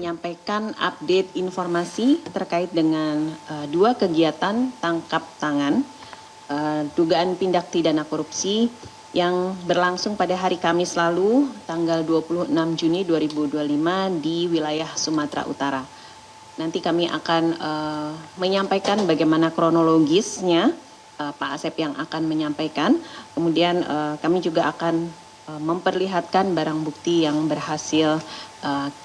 menyampaikan update informasi terkait dengan dua kegiatan tangkap tangan dugaan tindak pidana korupsi yang berlangsung pada hari Kamis lalu tanggal 26 Juni 2025 di wilayah Sumatera Utara. Nanti kami akan menyampaikan bagaimana kronologisnya, Pak Asep yang akan menyampaikan. Kemudian kami juga akan memperlihatkan barang bukti yang berhasil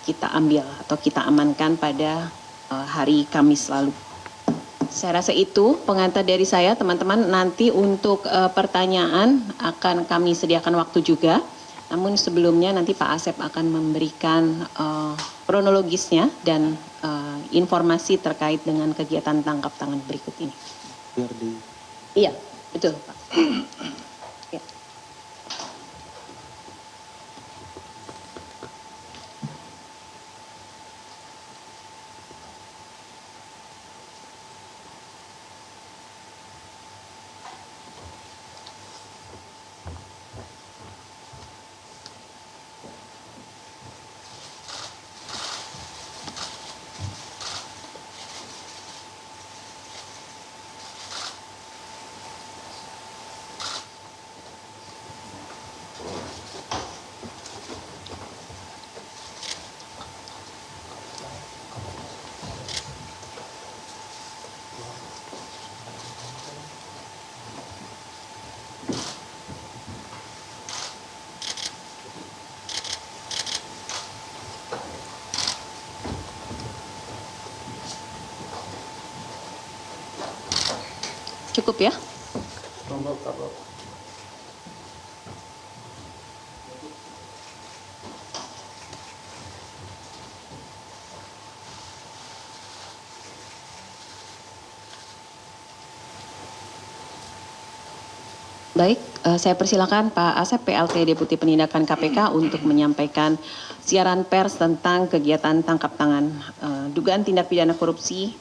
kita ambil atau kita amankan pada hari Kamis lalu. Saya rasa itu pengantar dari saya, teman-teman. Nanti untuk pertanyaan akan kami sediakan waktu juga. Namun sebelumnya nanti Pak Asep akan memberikan kronologisnya dan informasi terkait dengan kegiatan tangkap tangan berikut ini. Iya, betul Pak. Ya. Cukup ya? Baik, saya persilakan Pak Asep PLT Deputi Penindakan KPK untuk menyampaikan siaran pers tentang kegiatan tangkap tangan dugaan tindak pidana korupsi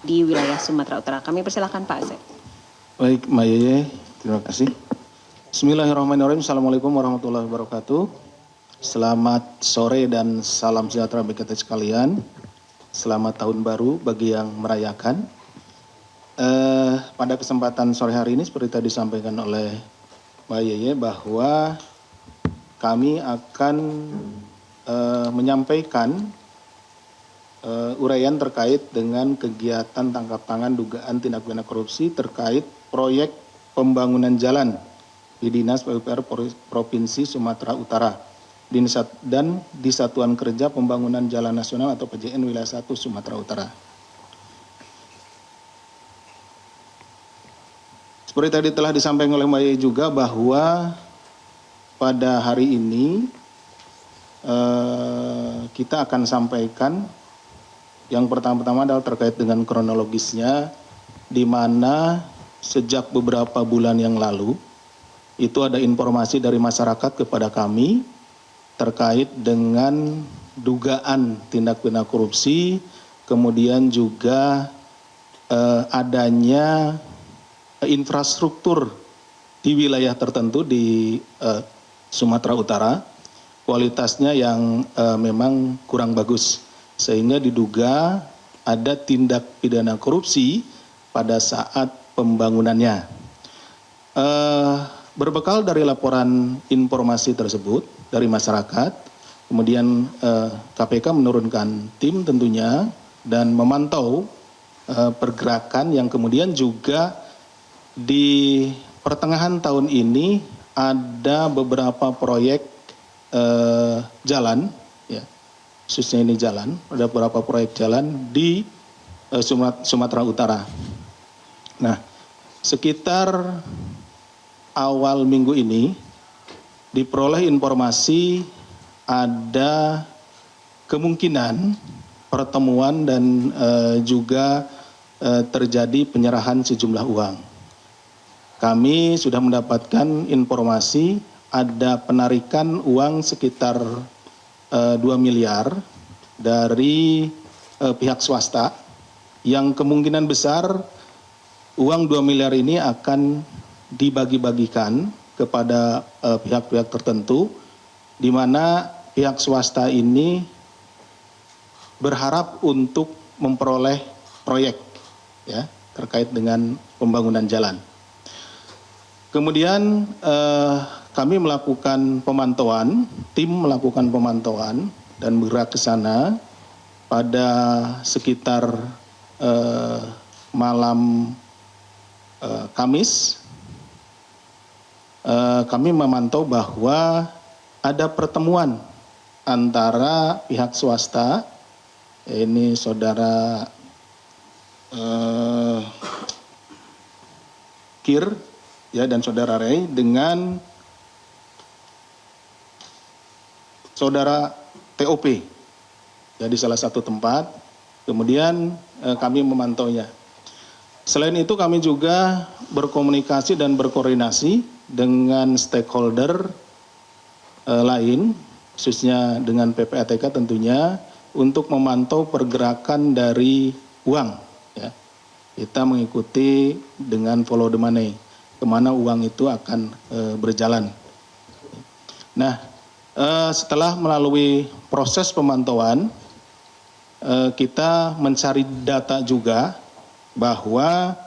di wilayah Sumatera Utara. Kami persilakan Pak Asep. Baik, Mbak Yeye, terima kasih. Bismillahirrahmanirrahim. Assalamualaikum warahmatullahi wabarakatuh. Selamat sore dan salam sejahtera bagi kita sekalian. Selamat tahun baru bagi yang merayakan. Pada kesempatan sore hari ini seperti tadi disampaikan oleh Mbak Yeye bahwa kami akan menyampaikan uraian terkait dengan kegiatan tangkap tangan dugaan tindak pidana korupsi terkait proyek pembangunan jalan di Dinas PUPR Provinsi Sumatera Utara dan di Satuan Kerja Pembangunan Jalan Nasional atau PJN Wilayah 1 Sumatera Utara. Seperti tadi telah disampaikan oleh Mbak Yeye juga bahwa pada hari ini kita akan sampaikan yang pertama-tama adalah terkait dengan kronologisnya, di mana sejak beberapa bulan yang lalu itu ada informasi dari masyarakat kepada kami terkait dengan dugaan tindak pidana korupsi, kemudian juga adanya infrastruktur di wilayah tertentu di Sumatera Utara, kualitasnya yang memang kurang bagus, sehingga diduga ada tindak pidana korupsi pada saat pembangunannya. Berbekal dari laporan informasi tersebut dari masyarakat, kemudian KPK menurunkan tim tentunya dan memantau pergerakan yang kemudian juga di pertengahan tahun ini ada beberapa proyek jalan, ya, khususnya ini jalan, ada beberapa proyek jalan di Sumatera Utara. Nah, sekitar awal minggu ini diperoleh informasi ada kemungkinan pertemuan dan juga terjadi penyerahan sejumlah uang. Kami sudah mendapatkan informasi ada penarikan uang sekitar 2 miliar dari pihak swasta yang kemungkinan besar uang 2 miliar ini akan dibagi-bagikan kepada pihak-pihak tertentu, di mana pihak swasta ini berharap untuk memperoleh proyek ya terkait dengan pembangunan jalan. Kemudian kami melakukan pemantauan, tim melakukan pemantauan dan bergerak ke sana pada sekitar malam Kamis. Kami memantau bahwa ada pertemuan antara pihak swasta, ini saudara Kir ya dan saudara Ray dengan saudara TOP ya di salah satu tempat. Kemudian kami memantaunya. Selain itu kami juga berkomunikasi dan berkoordinasi dengan stakeholder lain, khususnya dengan PPATK tentunya, untuk memantau pergerakan dari uang. Ya. Kita mengikuti dengan follow the money, kemana uang itu akan berjalan. Nah, setelah melalui proses pemantauan, kita mencari data juga bahwa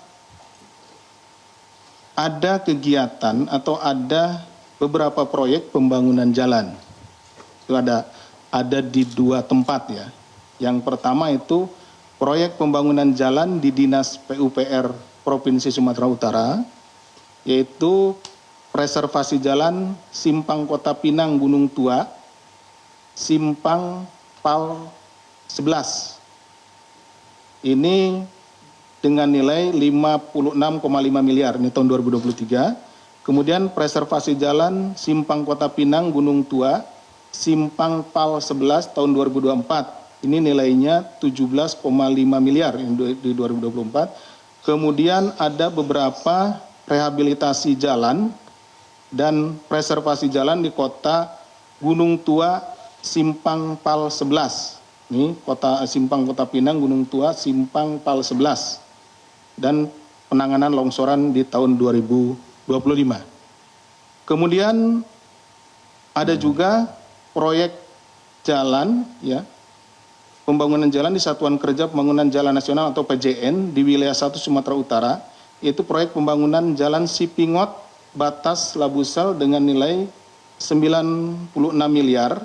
ada kegiatan atau ada beberapa proyek pembangunan jalan. Itu ada di 2 tempat ya. Yang pertama itu proyek pembangunan jalan di Dinas PUPR Provinsi Sumatera Utara, yaitu preservasi jalan Simpang Kota Pinang Gunung Tua, Simpang PAL 11. Ini dengan nilai 56,5 miliar ini tahun 2023. Kemudian preservasi jalan Simpang Kota Pinang Gunung Tua, Simpang PAL 11 tahun 2024. Ini nilainya 17,5 miliar di 2024. Kemudian ada beberapa rehabilitasi jalan dan preservasi jalan di kota Gunung Tua, Simpang PAL 11. Ini Simpang Kota Pinang Gunung Tua, Simpang PAL 11. Dan penanganan longsoran di tahun 2025. Kemudian ada juga proyek jalan ya, pembangunan jalan di Satuan Kerja Pembangunan Jalan Nasional atau PJN di wilayah 1 Sumatera Utara, yaitu proyek pembangunan jalan Sipingot Batas Labusel dengan nilai 96 miliar.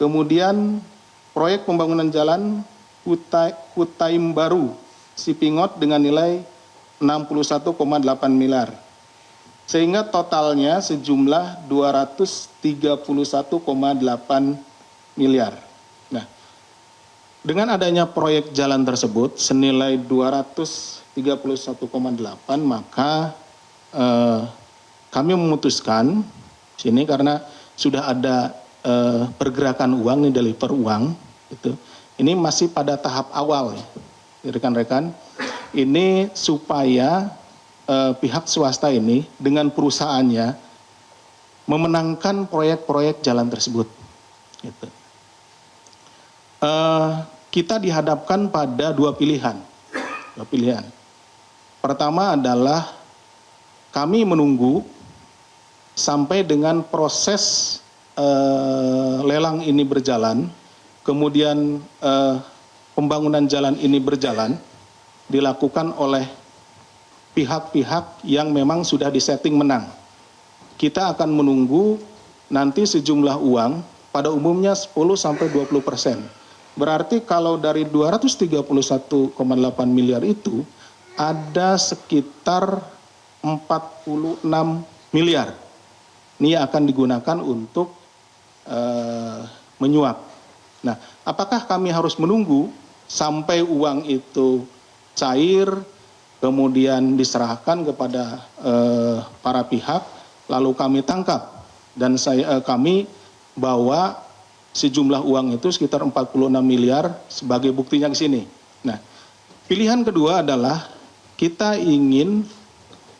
Kemudian proyek pembangunan jalan Kutaim Baru Sipingot dengan nilai 61,8 miliar. Sehingga totalnya sejumlah 231,8 miliar. Nah, dengan adanya proyek jalan tersebut senilai 231,8, maka kami memutuskan sini karena sudah ada pergerakan uang, nih deliver uang, gitu. Ini masih pada tahap awal ya. Rekan-rekan, ini supaya pihak swasta ini dengan perusahaannya memenangkan proyek-proyek jalan tersebut. Gitu. Kita dihadapkan pada 2 pilihan. Pertama adalah kami menunggu sampai dengan proses lelang ini berjalan, kemudian pembangunan jalan ini berjalan, dilakukan oleh pihak-pihak yang memang sudah disetting menang. Kita akan menunggu nanti sejumlah uang, pada umumnya 10-20%. Berarti kalau dari 231,8 miliar itu, ada sekitar 46 miliar. Ini akan digunakan untuk menyuap. Nah, apakah kami harus menunggu sampai uang itu cair, kemudian diserahkan kepada para pihak, lalu kami tangkap dan kami bawa sejumlah uang itu sekitar 46 miliar sebagai buktinya ke sini. Nah, pilihan kedua adalah kita ingin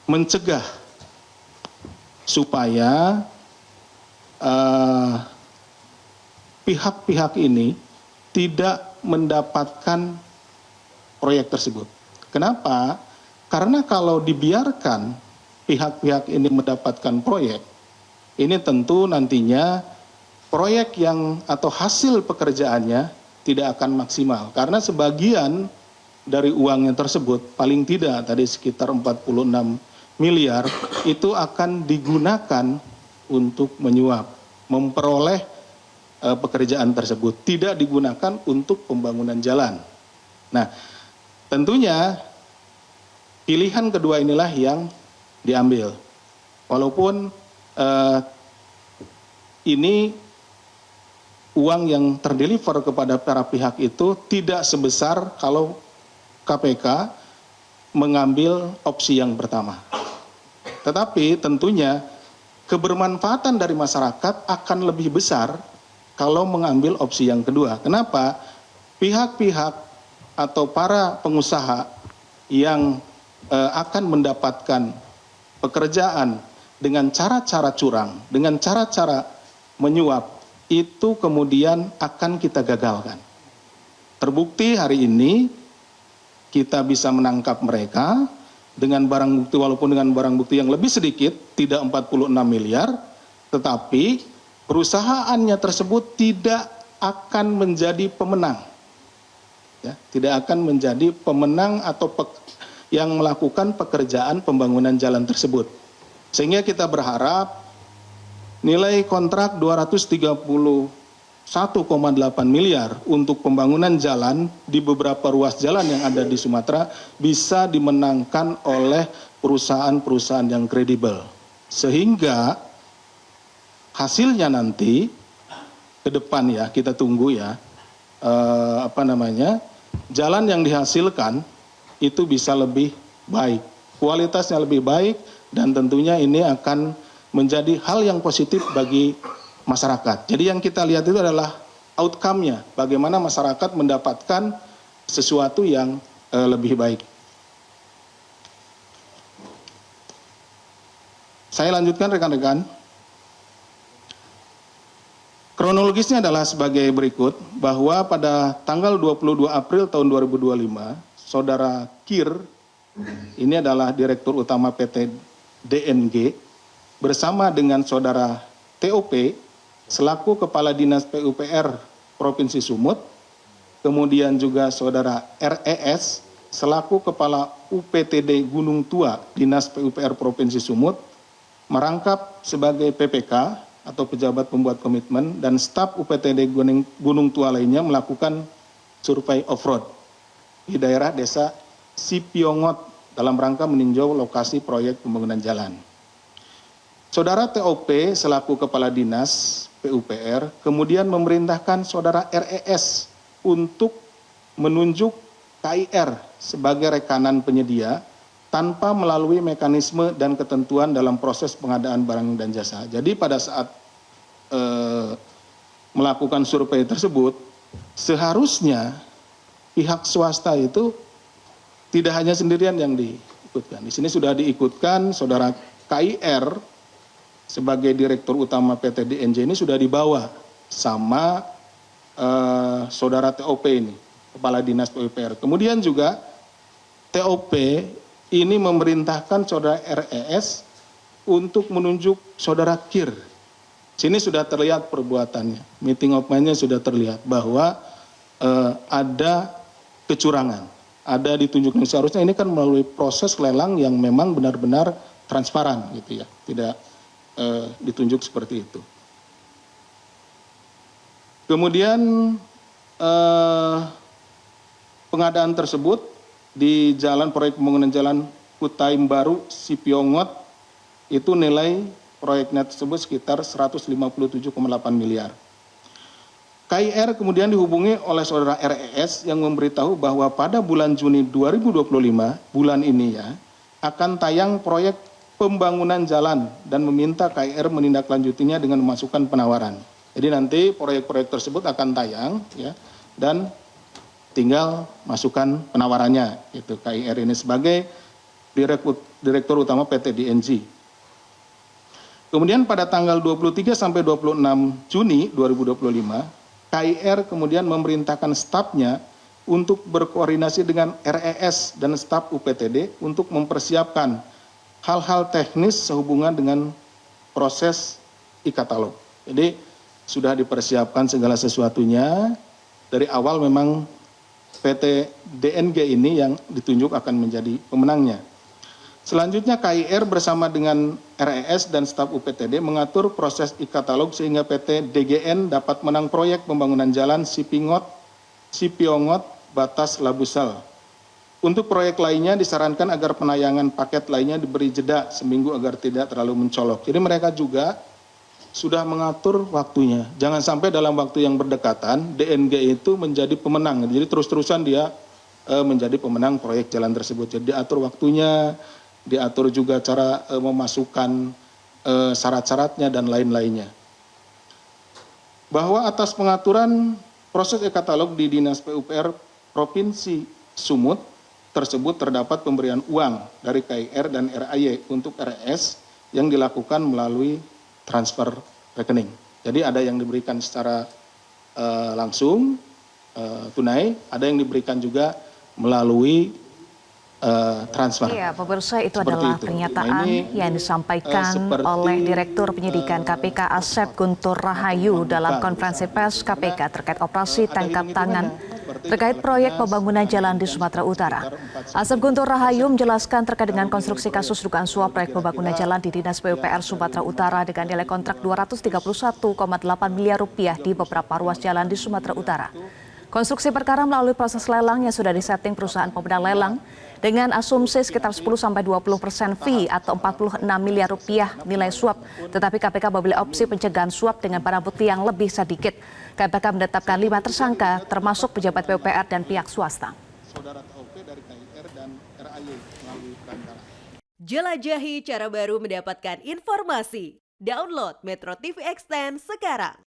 mencegah supaya pihak-pihak ini tidak mendapatkan proyek tersebut. Kenapa? Karena kalau dibiarkan pihak-pihak ini mendapatkan proyek, ini tentu nantinya proyek yang atau hasil pekerjaannya tidak akan maksimal. Karena sebagian dari uangnya tersebut, paling tidak tadi sekitar 46 miliar, itu akan digunakan untuk menyuap, memperoleh pekerjaan tersebut. Tidak digunakan untuk pembangunan jalan. Nah, tentunya pilihan kedua inilah yang diambil. Walaupun ini uang yang terdeliver kepada para pihak itu tidak sebesar kalau KPK mengambil opsi yang pertama. Tetapi tentunya kebermanfaatan dari masyarakat akan lebih besar kalau mengambil opsi yang kedua. Kenapa? Pihak-pihak atau para pengusaha yang akan mendapatkan pekerjaan dengan cara-cara curang, dengan cara-cara menyuap, itu kemudian akan kita gagalkan. Terbukti hari ini kita bisa menangkap mereka dengan barang bukti, walaupun dengan barang bukti yang lebih sedikit, tidak 46 miliar, tetapi perusahaannya tersebut tidak akan menjadi pemenang. Ya, tidak akan menjadi pemenang atau yang melakukan pekerjaan pembangunan jalan tersebut. Sehingga kita berharap nilai kontrak 231,8 miliar untuk pembangunan jalan di beberapa ruas jalan yang ada di Sumatera bisa dimenangkan oleh perusahaan-perusahaan yang kredibel. Sehingga hasilnya nanti ke depan ya, kita tunggu ya, jalan yang dihasilkan itu bisa lebih baik, kualitasnya lebih baik, dan tentunya ini akan menjadi hal yang positif bagi masyarakat. Jadi yang kita lihat itu adalah outcome-nya, bagaimana masyarakat mendapatkan sesuatu yang lebih baik. Saya lanjutkan rekan-rekan. Kronologisnya adalah sebagai berikut, bahwa pada tanggal 22 April tahun 2025, Saudara Kir, ini adalah Direktur Utama PT DNG, bersama dengan Saudara TOP, selaku Kepala Dinas PUPR Provinsi Sumut, kemudian juga Saudara RES, selaku Kepala UPTD Gunung Tua Dinas PUPR Provinsi Sumut, merangkap sebagai PPK, atau pejabat pembuat komitmen, dan staf UPTD Gunung Tua lainnya melakukan survei off-road di daerah desa Sipiongot dalam rangka meninjau lokasi proyek pembangunan jalan. Saudara TOP selaku Kepala Dinas PUPR kemudian memerintahkan Saudara RES untuk menunjuk KIR sebagai rekanan penyedia tanpa melalui mekanisme dan ketentuan dalam proses pengadaan barang dan jasa. Jadi pada saat melakukan survei tersebut, seharusnya pihak swasta itu tidak hanya sendirian yang diikutkan. Di sini sudah diikutkan Saudara KIR sebagai Direktur Utama PT DNJ ini sudah dibawa sama Saudara TOP ini, Kepala Dinas PUPR. Kemudian juga TOP ini memerintahkan Saudara RES untuk menunjuk Saudara Kir. Sini sudah terlihat perbuatannya, meeting of mind-nya sudah terlihat bahwa ada kecurangan, ada ditunjukkan. Seharusnya ini kan melalui proses lelang yang memang benar-benar transparan gitu ya, tidak ditunjuk seperti itu. Kemudian pengadaan tersebut di jalan proyek pembangunan jalan Kutaim Baru Sipiongot itu nilai proyeknya tersebut sekitar 157,8 miliar. KIR kemudian dihubungi oleh Saudara RES yang memberitahu bahwa pada bulan Juni 2025, bulan ini ya, akan tayang proyek pembangunan jalan dan meminta KIR menindaklanjutinya dengan memasukkan penawaran. Jadi nanti proyek-proyek tersebut akan tayang ya, dan tinggal masukkan penawarannya, itu KIR ini sebagai Direktur Utama PT DNG. Kemudian pada tanggal 23 sampai 26 Juni 2025, KIR kemudian memerintahkan stafnya untuk berkoordinasi dengan RES dan staf UPTD untuk mempersiapkan hal-hal teknis sehubungan dengan proses e-katalog. Jadi sudah dipersiapkan segala sesuatunya, dari awal memang PT DNG ini yang ditunjuk akan menjadi pemenangnya. Selanjutnya KIR bersama dengan RES dan staf UPTD mengatur proses e-katalog sehingga PT DGN dapat menang proyek pembangunan jalan Sipiongot Batas Labusal. Untuk proyek lainnya disarankan agar penayangan paket lainnya diberi jeda seminggu agar tidak terlalu mencolok. Jadi mereka juga sudah mengatur waktunya. Jangan sampai dalam waktu yang berdekatan DNG itu menjadi pemenang. Jadi terus-terusan dia menjadi pemenang proyek jalan tersebut. Jadi diatur waktunya, diatur juga cara memasukkan syarat-syaratnya dan lain-lainnya. Bahwa atas pengaturan proses e-katalog di Dinas PUPR Provinsi Sumut tersebut terdapat pemberian uang dari KIR dan RAY untuk RS yang dilakukan melalui transfer rekening. Jadi ada yang diberikan secara langsung tunai, ada yang diberikan juga melalui transfer. Iya, pemirsa, itu Seperti adalah itu. pernyataan Nah, ini, yang disampaikan seperti, oleh Direktur Penyidikan KPK Asep Guntur Rahayu dalam konferensi pers KPK terkait operasi tangkap tangan terkait proyek pembangunan jalan di Sumatera Utara. Asep Guntur Rahayu menjelaskan terkait dengan konstruksi kasus dugaan suap proyek pembangunan jalan di Dinas PUPR Sumatera Utara dengan nilai kontrak 231,8 miliar rupiah di beberapa ruas jalan di Sumatera Utara. Konstruksi perkara melalui proses lelang yang sudah disetting perusahaan pemenang lelang dengan asumsi sekitar 10-20% fee atau 46 miliar rupiah nilai suap. Tetapi KPK memilih opsi pencegahan suap dengan barang bukti yang lebih sedikit. KPK menetapkan 5 tersangka termasuk pejabat PUPR dan pihak swasta. Jelajahi cara baru mendapatkan informasi. Download Metro TV Extend sekarang.